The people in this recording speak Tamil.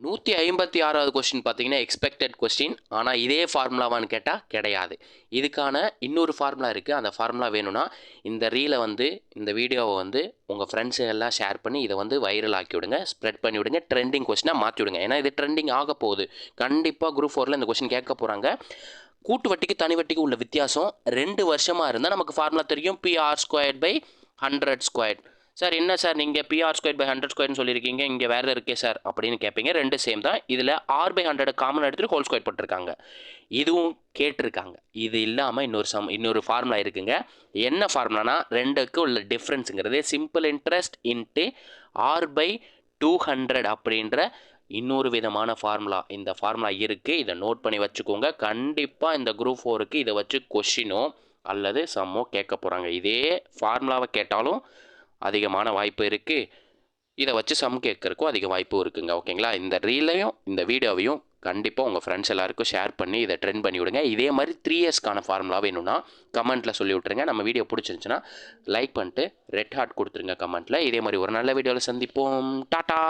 156வது கொஸ்டின் பார்த்தீங்கன்னா எக்ஸ்பெக்டட் கொஸ்டின். ஆனால் இதே ஃபார்முலாவான்னு கேட்டால் கிடையாது. இதுக்கான இன்னொரு ஃபார்முலா இருக்குது. அந்த ஃபார்முலா வேணும்னா இந்த ரீலை வந்து இந்த வீடியோவை வந்து உங்கள் ஃப்ரெண்ட்ஸு எல்லாம் ஷேர் பண்ணி இதை வந்து வைரல் ஆக்கி விடுங்க, ஸ்ப்ரெட் பண்ணி விடுங்க, ட்ரெண்டிங் கொஸ்டினாக மாற்றி விடுங்க. ஏன்னா இது ட்ரெண்டிங் ஆக போகுது. கண்டிப்பாக குரூப் 4ல் இந்த கொஸ்டின் கேட்க போகிறாங்க. கூட்டு வட்டிக்கு தனி வட்டிக்கு உள்ள வித்தியாசம் 2 வருஷமாக இருந்தால் நமக்கு ஃபார்முலா தெரியும். PR²/100². சார் என்ன சார் நீங்கள் PR²/100² சொல்லியிருக்கீங்க, இங்கே வேறு இருக்கே சார் அப்படின்னு கேட்பீங்க. 2 சேம் தான். இதில் R/100 காமன் எடுத்துகிட்டு ஹோல் ஸ்கொயர் போட்டிருக்காங்க. இதுவும் கேட்டிருக்காங்க. இது இல்லாமல் இன்னொரு ஃபார்முலா இருக்குங்க. என்ன ஃபார்முலானா 2க்கு உள்ள டிஃப்ரென்ஸுங்கிறது சிம்பிள் இன்ட்ரெஸ்ட் இன்ட்டு R/200 அப்படின்ற இன்னொரு விதமான ஃபார்முலா. இந்த ஃபார்முலா இருக்குது. இதை நோட் பண்ணி வச்சுக்கோங்க. கண்டிப்பாக இந்த குரூப் 4க்கு இதை வச்சு கொஷினோ அல்லது சம்மோ கேட்க போகிறாங்க. இதே ஃபார்முலாவை கேட்டாலும் அதிகமான வாய்ப்பு இருக்குது. இதை வச்சு சம் கேட்கறக்கும் அதிக வாய்ப்பும் இருக்குங்க. ஓகேங்களா? இந்த ரீலையும் இந்த வீடியோவையும் கண்டிப்பாக உங்கள் ஃப்ரெண்ட்ஸ் எல்லாருக்கும் ஷேர் பண்ணி இதை ட்ரெண்ட் பண்ணி விடுங்க. இதே மாதிரி 3Sக்கான ஃபார்முலா வேணும்னா கமெண்ட்டில் சொல்லி விட்ருங்க. நம்ம வீடியோ பிடிச்சிருந்துச்சுன்னா லைக் பண்ணிட்டு ரெட் ஹார்ட் கொடுத்துருங்க கமெண்ட்டில். இதே மாதிரி ஒரு நல்ல வீடியோவில் சந்திப்போம். டாட்டா.